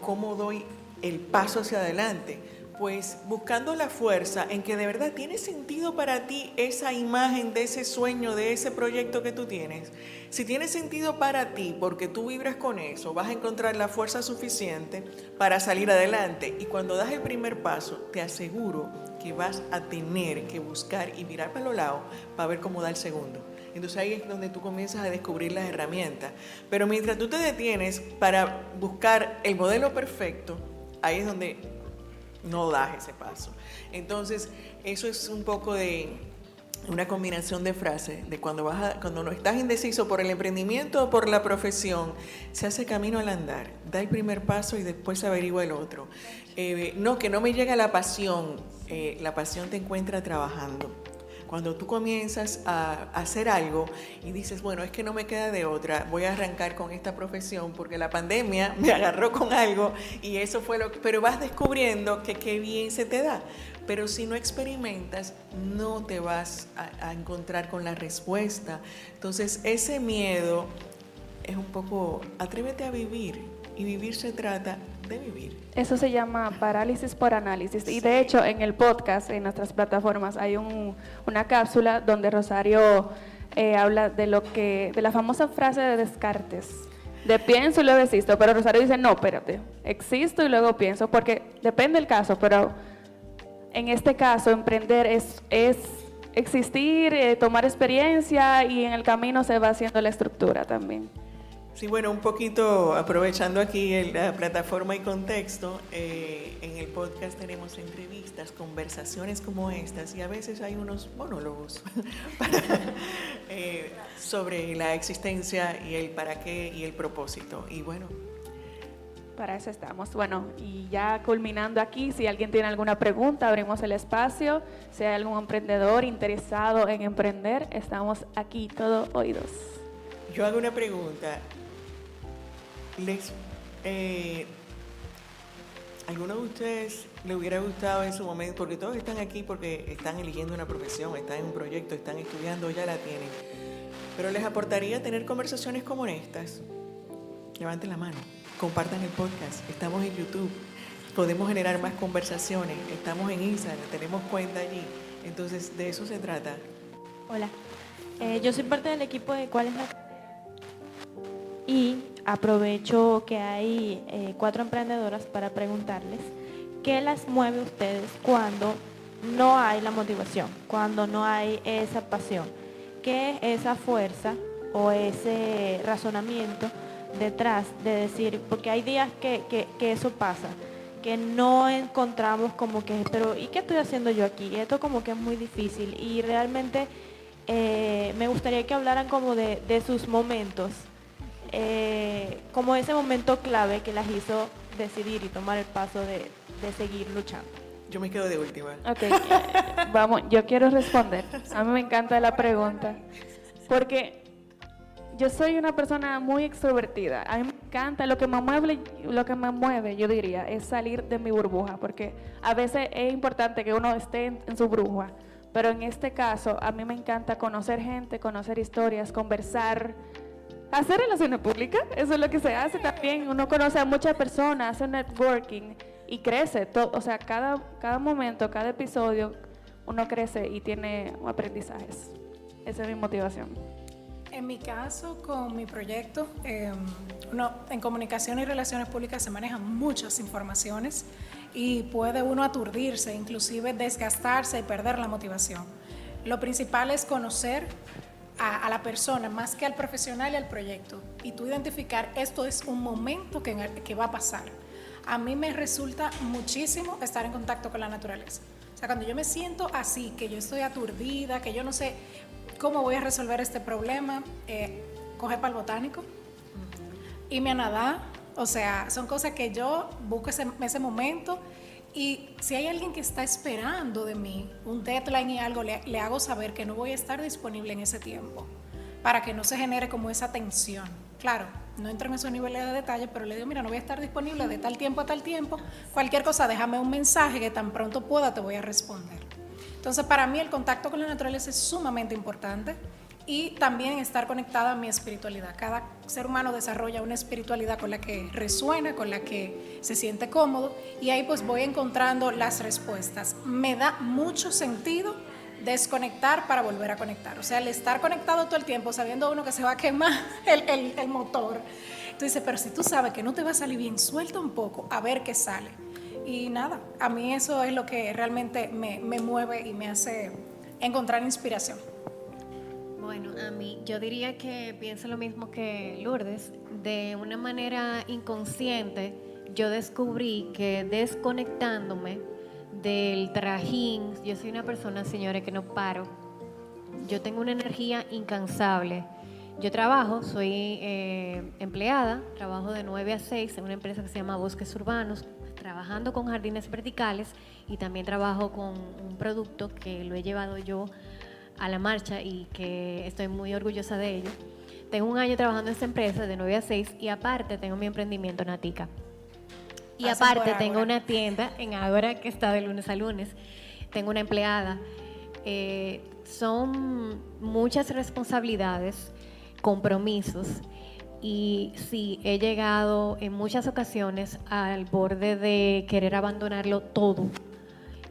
¿Cómo doy el paso hacia adelante? Pues buscando la fuerza en que de verdad tiene sentido para ti esa imagen de ese sueño, de ese proyecto que tú tienes. Si tiene sentido para ti, porque tú vibras con eso, vas a encontrar la fuerza suficiente para salir adelante. Y cuando das el primer paso, te aseguro que vas a tener que buscar y mirar para los lados para ver cómo da el segundo. Entonces ahí es donde tú comienzas a descubrir las herramientas. Pero mientras tú te detienes para buscar el modelo perfecto, ahí es donde no das ese paso. Entonces, eso es un poco de una combinación de frases, de cuando no estás indeciso por el emprendimiento o por la profesión, se hace camino al andar, da el primer paso y después se averigua el otro. Que no me llega la pasión te encuentra trabajando. Cuando tú comienzas a hacer algo y dices, bueno, es que no me queda de otra, voy a arrancar con esta profesión porque la pandemia me agarró con algo y eso fue pero vas descubriendo que qué bien se te da. Pero si no experimentas, no te vas a encontrar con la respuesta. Entonces, ese miedo es un poco, atrévete a vivir, y vivir se trata de vivir. Eso se llama parálisis por análisis. Y de hecho, en el podcast, en nuestras plataformas, hay una cápsula donde Rosario habla de la famosa frase de Descartes. De pienso y luego existo. Pero Rosario dice, no, espérate, existo y luego pienso, porque depende del caso, pero en este caso, emprender es existir, tomar experiencia y en el camino se va haciendo la estructura también. Sí, bueno, un poquito aprovechando aquí la plataforma y contexto, en el podcast tenemos entrevistas, conversaciones como estas y a veces hay unos monólogos sobre la existencia y el para qué y el propósito. Y bueno, para eso estamos. Bueno, y ya culminando aquí, si alguien tiene alguna pregunta, abrimos el espacio. Si hay algún emprendedor interesado en emprender, estamos aquí, todo oídos. Yo hago una pregunta. ¿Alguno de ustedes le hubiera gustado en su momento, porque todos están aquí porque están eligiendo una profesión, están en un proyecto, están estudiando, ya la tienen, pero les aportaría tener conversaciones como estas? Levanten la mano, compartan el podcast, estamos en YouTube, podemos generar más conversaciones, estamos en Instagram, tenemos cuenta allí, entonces de eso se trata. Hola, yo soy parte del equipo de ¿Cuál es la Tarea? Y aprovecho que hay 4 emprendedoras para preguntarles qué las mueve a ustedes cuando no hay la motivación, cuando no hay esa pasión, qué es esa fuerza o ese razonamiento detrás de decir, porque hay días que eso pasa, que no encontramos como que, pero ¿y qué estoy haciendo yo aquí? Esto como que es muy difícil y realmente me gustaría que hablaran como de sus momentos, como ese momento clave que las hizo decidir y tomar el paso de seguir luchando. Yo me quedo de última. Ok, vamos, yo quiero responder. A mí me encanta la pregunta, porque yo soy una persona muy extrovertida. A mí me encanta, lo que me mueve, yo diría, es salir de mi burbuja, porque a veces es importante que uno esté en su burbuja, pero en este caso a mí me encanta conocer gente, conocer historias, conversar, hacer relaciones públicas. Eso es lo que se hace también. Uno conoce a muchas personas, hace networking y crece. O sea, cada momento, cada episodio, uno crece y tiene aprendizajes. Esa es mi motivación. En mi caso, con mi proyecto, en comunicación y relaciones públicas se manejan muchas informaciones y puede uno aturdirse, inclusive desgastarse y perder la motivación. Lo principal es conocer a la persona más que al profesional y al proyecto, y tú identificar esto es un momento que va a pasar. A mí me resulta muchísimo estar en contacto con la naturaleza. O sea, cuando yo me siento así, que yo estoy aturdida, que yo no sé cómo voy a resolver este problema, coger para el botánico, irme a nadar. O sea, son cosas que yo busco ese momento, y si hay alguien que está esperando de mí un deadline y algo, le hago saber que no voy a estar disponible en ese tiempo, para que no se genere como esa tensión. Claro, no entro en esos niveles de detalle, pero le digo, mira, no voy a estar disponible de tal tiempo a tal tiempo, cualquier cosa déjame un mensaje que tan pronto pueda te voy a responder. Entonces, para mí el contacto con la naturaleza es sumamente importante, y también estar conectada a mi espiritualidad. Cada ser humano desarrolla una espiritualidad con la que resuena, con la que se siente cómodo, y ahí pues voy encontrando las respuestas. Me da mucho sentido desconectar para volver a conectar. O sea, el estar conectado todo el tiempo, sabiendo uno que se va a quemar el motor. Tú dices, pero si tú sabes que no te va a salir bien, suelta un poco, a ver qué sale. Y nada, a mí eso es lo que realmente me mueve y me hace encontrar inspiración. Bueno, a mí yo diría que pienso lo mismo que Lourdes. De una manera inconsciente, yo descubrí que desconectándome del trajín, yo soy una persona, señores, que no paro. Yo tengo una energía incansable. Yo trabajo, soy empleada, trabajo de 9 a 6 en una empresa que se llama Bosques Urbanos, trabajando con jardines verticales, y también trabajo con un producto que lo he llevado yo a la marcha y que estoy muy orgullosa de ello. Tengo un año trabajando en esta empresa de 9 a 6, y aparte tengo mi emprendimiento Natica. Y aparte tengo una tienda en Ágora que está de lunes a lunes. Tengo una empleada. Son muchas responsabilidades, compromisos, y sí, he llegado en muchas ocasiones al borde de querer abandonarlo todo.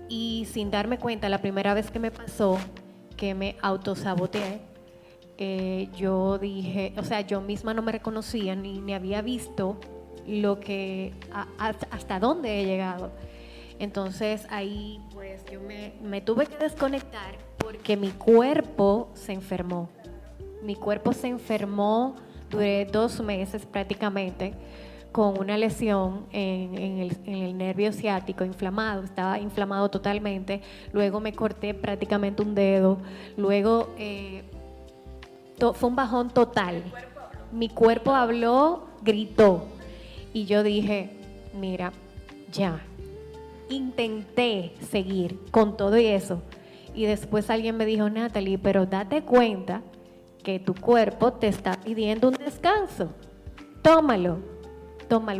Y sin darme cuenta, la primera vez que me pasó, que me autosaboteé, yo dije, o sea, yo misma no me reconocía ni había visto lo que hasta dónde he llegado. Entonces ahí pues yo me tuve que desconectar porque mi cuerpo se enfermó. Mi cuerpo se enfermó, duré 2 meses prácticamente con una lesión en el nervio ciático inflamado, estaba inflamado totalmente. Luego me corté prácticamente un dedo. Luego fue un bajón total. Mi cuerpo habló, gritó. Y yo dije, mira, ya. Intenté seguir con todo y eso. Y después alguien me dijo, Natalie, pero date cuenta que tu cuerpo te está pidiendo un descanso. Tómalo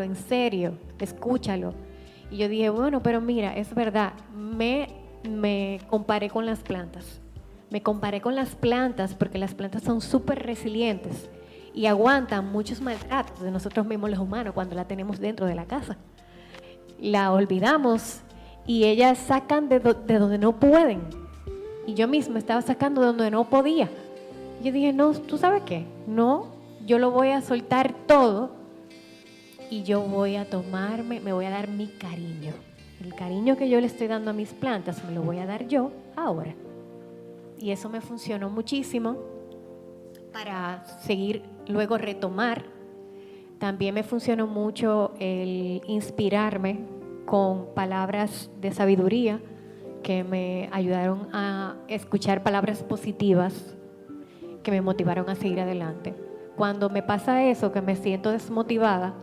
en serio, escúchalo. Y yo dije, bueno, pero mira, es verdad, me comparé con las plantas. Me comparé con las plantas porque las plantas son súper resilientes y aguantan muchos maltratos de nosotros mismos los humanos cuando la tenemos dentro de la casa. La olvidamos y ellas sacan de donde no pueden. Y yo misma estaba sacando de donde no podía. Yo dije, no, ¿tú sabes qué? No, yo lo voy a soltar todo y yo voy a me voy a dar mi cariño. El cariño que yo le estoy dando a mis plantas me lo voy a dar yo ahora. Y eso me funcionó muchísimo para seguir, luego retomar También me funcionó mucho el inspirarme con palabras de sabiduría que me ayudaron a escuchar palabras positivas que me motivaron a seguir adelante. Cuando me pasa eso, que me siento desmotivada,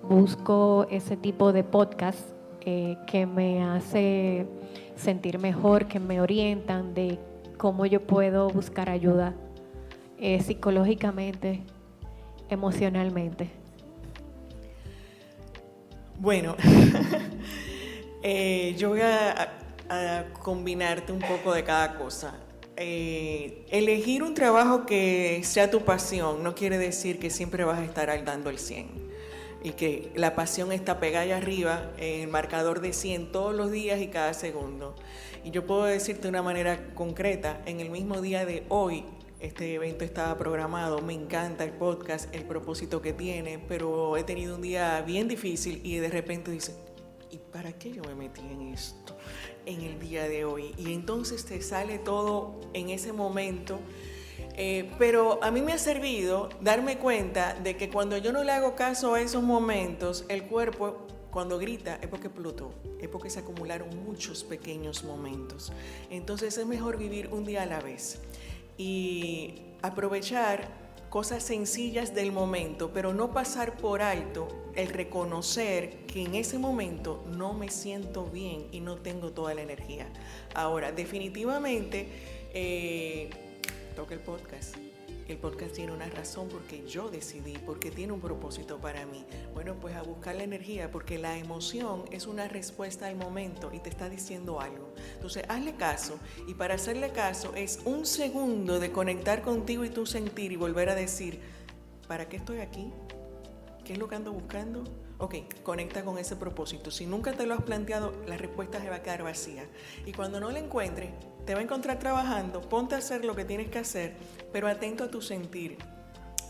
busco ese tipo de podcast que me hace sentir mejor, que me orientan de cómo yo puedo buscar ayuda psicológicamente, emocionalmente. Bueno, yo voy a combinarte un poco de cada cosa. Elegir un trabajo que sea tu pasión no quiere decir que siempre vas a estar dando el 100 y que la pasión está pegada allá arriba en el marcador de 100 todos los días y cada segundo. Y yo puedo decirte de una manera concreta, en el mismo día de hoy, este evento estaba programado, me encanta el podcast, el propósito que tiene, pero he tenido un día bien difícil y de repente dice, ¿y para qué yo me metí en esto en el día de hoy? Y entonces te sale todo en ese momento. Pero a mí me ha servido darme cuenta de que cuando yo no le hago caso a esos momentos, el cuerpo cuando grita es porque explotó, es porque se acumularon muchos pequeños momentos. Entonces es mejor vivir un día a la vez y aprovechar cosas sencillas del momento, pero no pasar por alto el reconocer que en ese momento no me siento bien y no tengo toda la energía. Ahora, definitivamente, toca el podcast. El podcast tiene una razón porque yo decidí, porque tiene un propósito para mí. Bueno, pues a buscar la energía, porque la emoción es una respuesta al momento y te está diciendo algo. Entonces, hazle caso. Y para hacerle caso es un segundo de conectar contigo y tu sentir y volver a decir, ¿para qué estoy aquí? ¿Qué es lo que ando buscando? Ok, conecta con ese propósito. Si nunca te lo has planteado, la respuesta se va a quedar vacía. Y cuando no la encuentres, te va a encontrar trabajando, ponte a hacer lo que tienes que hacer, pero atento a tu sentir.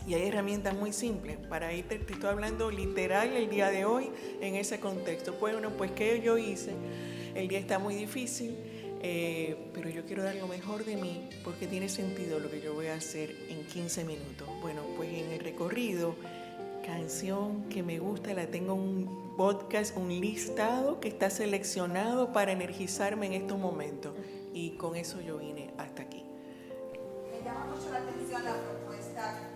Y hay herramientas muy simples. Para ahí te estoy hablando literal el día de hoy en ese contexto. Bueno, pues ¿qué yo hice? El día está muy difícil, pero yo quiero dar lo mejor de mí porque tiene sentido lo que yo voy a hacer en 15 minutos. Bueno, pues en el recorrido, canción que me gusta, la tengo en un podcast, un listado que está seleccionado para energizarme en estos momentos. Y con eso yo vine hasta aquí. Me llama mucho la atención la propuesta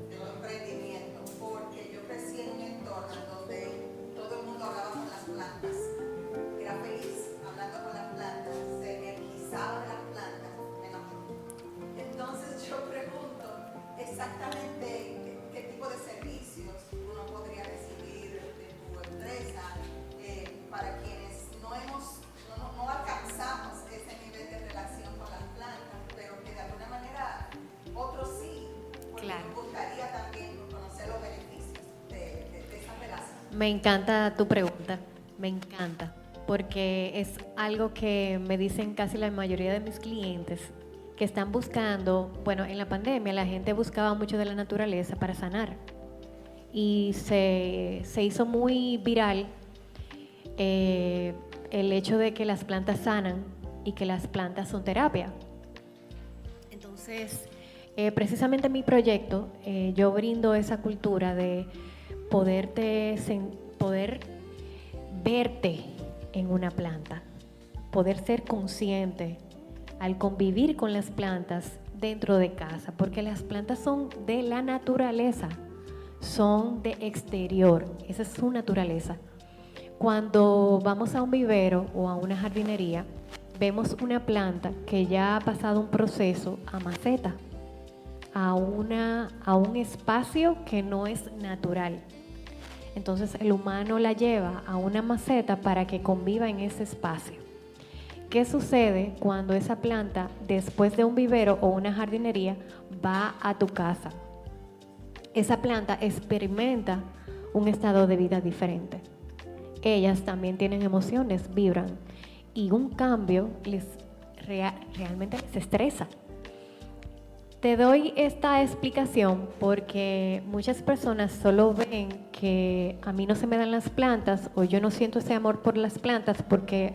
de los emprendimientos, porque yo crecí en un entorno donde todo el mundo hablaba con las plantas, era feliz hablando con las plantas, se energizaba las plantas, menos yo. Entonces yo pregunto exactamente qué tipo de servicios uno podría recibir de tu empresa para quienes no alcanzamos ese nivel de relación con las plantas, pero que de alguna manera otros sí, porque Claro. nos gustaría también conocer los beneficios de esa relación. Me encanta tu pregunta, me encanta, porque es algo que me dicen casi la mayoría de mis clientes que están buscando. Bueno, en la pandemia la gente buscaba mucho de la naturaleza para sanar y se hizo muy viral el hecho de que las plantas sanan y que las plantas son terapia. Entonces, precisamente en mi proyecto, yo brindo esa cultura de poder verte en una planta, poder ser consciente al convivir con las plantas dentro de casa, porque las plantas son de la naturaleza, son de exterior, esa es su naturaleza. Cuando vamos a un vivero o a una jardinería, vemos una planta que ya ha pasado un proceso a maceta, a un espacio que no es natural. Entonces el humano la lleva a una maceta para que conviva en ese espacio. ¿Qué sucede cuando esa planta, después de un vivero o una jardinería, va a tu casa? Esa planta experimenta un estado de vida diferente. Ellas también tienen emociones, vibran, y un cambio realmente les estresa. Te doy esta explicación porque muchas personas solo ven que a mí no se me dan las plantas o yo no siento ese amor por las plantas porque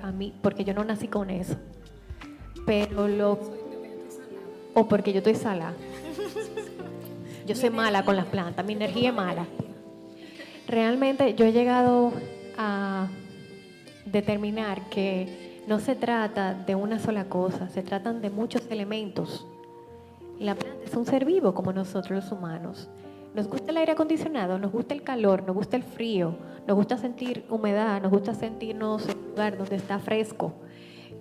yo no nací con eso. O porque yo estoy salada. Yo soy mala con las plantas, mi energía es mala. Realmente yo he llegado a determinar que no se trata de una sola cosa, se tratan de muchos elementos. La planta es un ser vivo como nosotros los humanos. Nos gusta el aire acondicionado, nos gusta el calor, nos gusta el frío, nos gusta sentir humedad, nos gusta sentirnos en un lugar donde está fresco.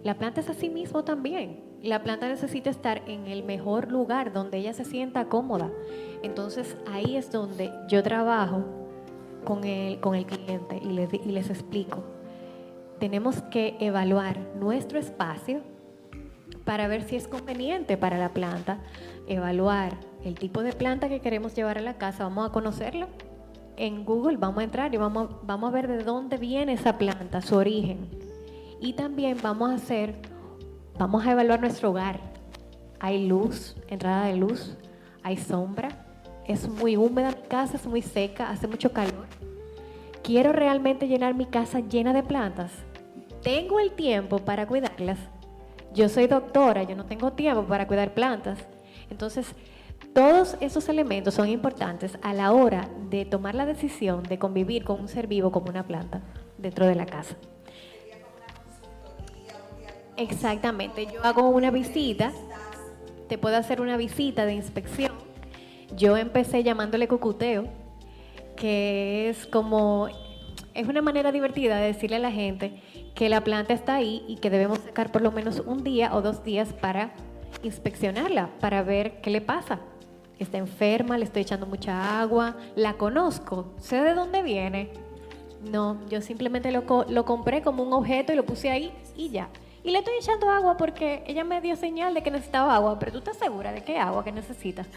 La planta es así mismo también. La planta necesita estar en el mejor lugar donde ella se sienta cómoda. Entonces ahí es donde yo trabajo con el cliente y les explico. Tenemos que evaluar nuestro espacio para ver si es conveniente para la planta, evaluar el tipo de planta que queremos llevar a la casa. Vamos a conocerla. En Google vamos a entrar y vamos a ver de dónde viene esa planta, su origen. Y también vamos a evaluar nuestro hogar. Hay luz, entrada de luz, hay sombra, es muy húmeda mi casa, es muy seca, hace mucho calor. ¿Quiero realmente llenar mi casa llena de plantas? ¿Tengo el tiempo para cuidarlas? Yo soy doctora, yo no tengo tiempo para cuidar plantas. Entonces, todos esos elementos son importantes a la hora de tomar la decisión de convivir con un ser vivo como una planta dentro de la casa. Exactamente, yo hago una visita, te puedo hacer una visita de inspección. Yo empecé llamándole cucuteo, que es una manera divertida de decirle a la gente que la planta está ahí y que debemos sacar por lo menos un día o 2 días para inspeccionarla, para ver qué le pasa. Está enferma, le estoy echando mucha agua, la conozco, sé de dónde viene. No, yo simplemente lo compré como un objeto y lo puse ahí y ya. Y le estoy echando agua porque ella me dio señal de que necesitaba agua, pero ¿tú estás segura de qué agua que necesitas?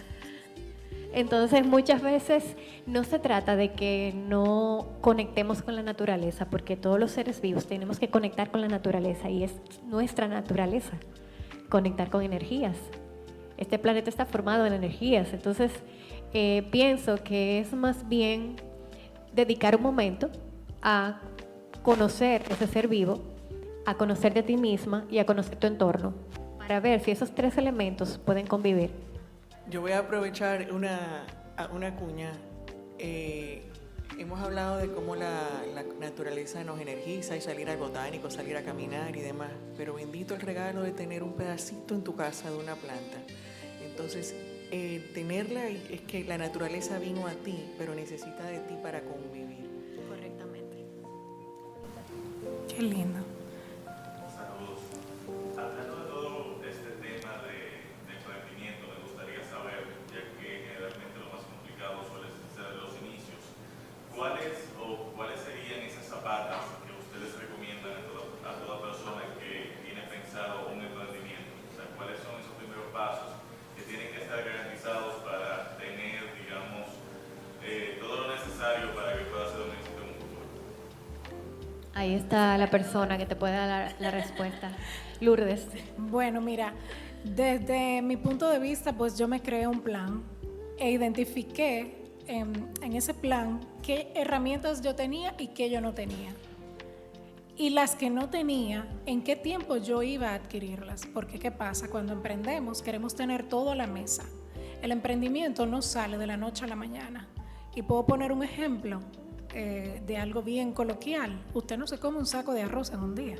Entonces muchas veces no se trata de que no conectemos con la naturaleza, porque todos los seres vivos tenemos que conectar con la naturaleza y es nuestra naturaleza, conectar con energías. Este planeta está formado en energías, entonces pienso que es más bien dedicar un momento a conocer ese ser vivo, a conocer de ti misma y a conocer tu entorno, para ver si esos 3 elementos pueden convivir. Yo voy a aprovechar una cuña. Hemos hablado de cómo la naturaleza nos energiza y salir al botánico, salir a caminar y demás, pero bendito el regalo de tener un pedacito en tu casa de una planta. Entonces, tenerla es que la naturaleza vino a ti, pero necesita de ti para convivir. Correctamente. Qué lindo. Saludos. Hablando de todo este tema de emprendimiento, me gustaría saber, ya que generalmente lo más complicado suele ser los inicios, ¿cuáles serían esas zapatas que ustedes recomiendan a toda persona que tiene pensado un emprendimiento? O sea, ¿cuáles son esos primeros pasos que tienen que estar garantizados para tener, digamos, todo lo necesario para que pueda ser un éxito en un futuro? Ahí está la persona que te puede dar la respuesta. Lourdes. Bueno, mira, desde mi punto de vista, pues yo me creé un plan e identifiqué en ese plan qué herramientas yo tenía y qué yo no tenía. Y las que no tenía, en qué tiempo yo iba a adquirirlas. Porque ¿qué pasa? Cuando emprendemos queremos tener todo a la mesa. El emprendimiento no sale de la noche a la mañana. Y puedo poner un ejemplo de algo bien coloquial. Usted no se come un saco de arroz en un día.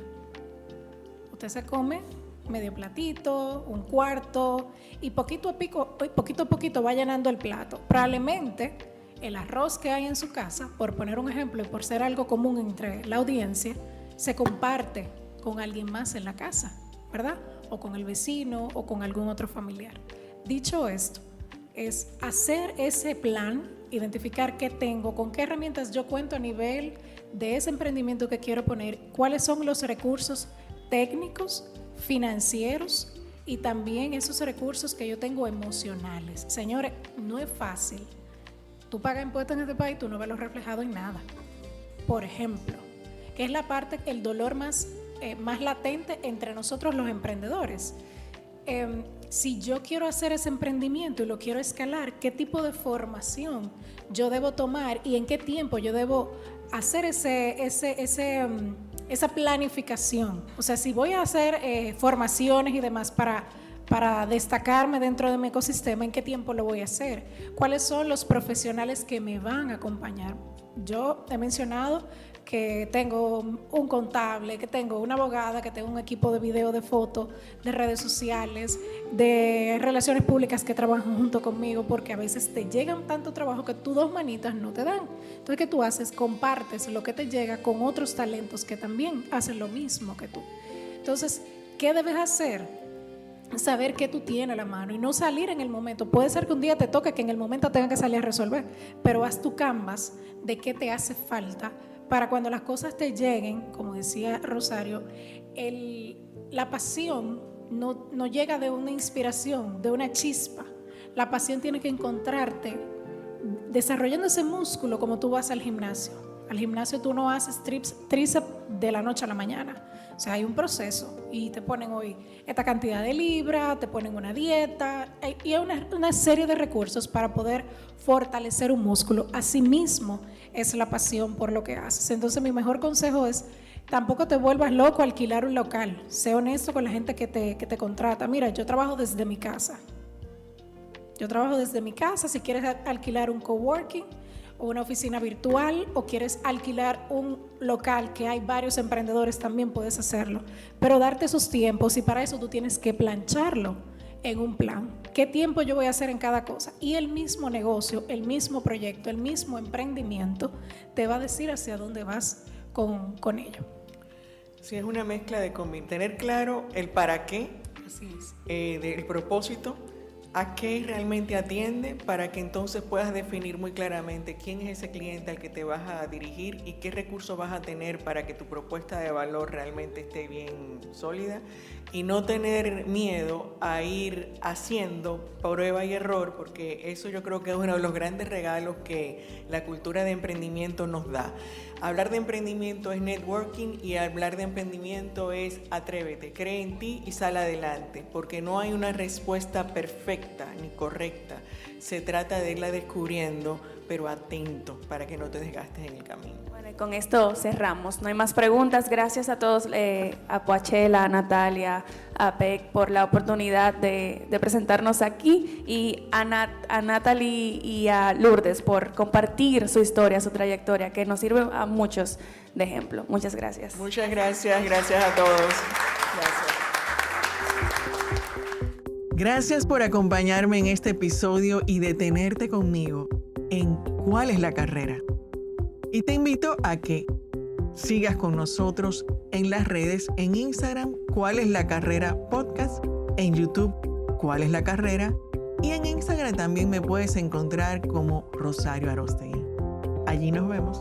Usted se come medio platito, un cuarto, y poquito a poquito va llenando el plato. Probablemente el arroz que hay en su casa, por poner un ejemplo y por ser algo común entre la audiencia, se comparte con alguien más en la casa, ¿verdad? O con el vecino o con algún otro familiar. Dicho esto, es hacer ese plan, identificar qué tengo, con qué herramientas yo cuento a nivel de ese emprendimiento que quiero poner, cuáles son los recursos técnicos, financieros y también esos recursos que yo tengo emocionales. Señores, no es fácil. Tú pagas impuestos en este país, tú no ves lo reflejado en nada. Por ejemplo, que es la parte, el dolor más latente entre nosotros los emprendedores. Si yo quiero hacer ese emprendimiento y lo quiero escalar, ¿qué tipo de formación yo debo tomar y en qué tiempo yo debo hacer esa planificación? O sea, si voy a hacer formaciones y demás para para destacarme dentro de mi ecosistema, ¿en qué tiempo lo voy a hacer? ¿Cuáles son los profesionales que me van a acompañar? Yo he mencionado que tengo un contable, que tengo una abogada, que tengo un equipo de video, de foto, de redes sociales, de relaciones públicas que trabajan junto conmigo, porque a veces te llegan tanto trabajo que tus dos manitas no te dan. Entonces, ¿qué tú haces? Compartes lo que te llega con otros talentos que también hacen lo mismo que tú. Entonces, ¿qué debes hacer? Saber qué tú tienes a la mano y no salir en el momento. Puede ser que un día te toque que en el momento tengas que salir a resolver, pero haz tu canvas de qué te hace falta para cuando las cosas te lleguen. Como decía Rosario, la pasión no llega de una inspiración, de una chispa. La pasión tiene que encontrarte desarrollando ese músculo como tú vas al gimnasio. Al gimnasio tú no haces tríceps de la noche a la mañana. O sea, hay un proceso y te ponen hoy esta cantidad de libras, te ponen una dieta y hay una serie de recursos para poder fortalecer un músculo. Asimismo es la pasión por lo que haces. Entonces mi mejor consejo es, tampoco te vuelvas loco a alquilar un local. Sé honesto con la gente que te contrata. Mira, yo trabajo desde mi casa. Si quieres alquilar un coworking o una oficina virtual o quieres alquilar un local, que hay varios emprendedores, también puedes hacerlo, pero darte esos tiempos, y para eso tú tienes que plancharlo en un plan. ¿Qué tiempo yo voy a hacer en cada cosa? Y el mismo negocio, el mismo proyecto, el mismo emprendimiento te va a decir hacia dónde vas con ello. Sí, es una mezcla de tener claro el para qué, Así es. del propósito, a qué realmente atiende, para que entonces puedas definir muy claramente quién es ese cliente al que te vas a dirigir y qué recursos vas a tener para que tu propuesta de valor realmente esté bien sólida, y no tener miedo a ir haciendo prueba y error, porque eso yo creo que es uno de los grandes regalos que la cultura de emprendimiento nos da. Hablar de emprendimiento es networking, y hablar de emprendimiento es atrévete, cree en ti y sal adelante, porque no hay una respuesta perfecta ni correcta. Se trata de irla descubriendo, pero atento para que no te desgastes en el camino. Bueno, y con esto cerramos. No hay más preguntas. Gracias a todos, a Poachella, a Natalia, a PEC, por la oportunidad de presentarnos aquí, y a Natalie y a Lourdes por compartir su historia, su trayectoria, que nos sirve a muchos de ejemplo. Muchas gracias. Muchas gracias, gracias a todos. Gracias. Gracias por acompañarme en este episodio y detenerte conmigo en ¿Cuál es la carrera? Y te invito a que sigas con nosotros en las redes, en Instagram, ¿Cuál es la carrera podcast? En YouTube, ¿Cuál es la carrera? Y en Instagram también me puedes encontrar como Rosario Aróstegui. Allí nos vemos.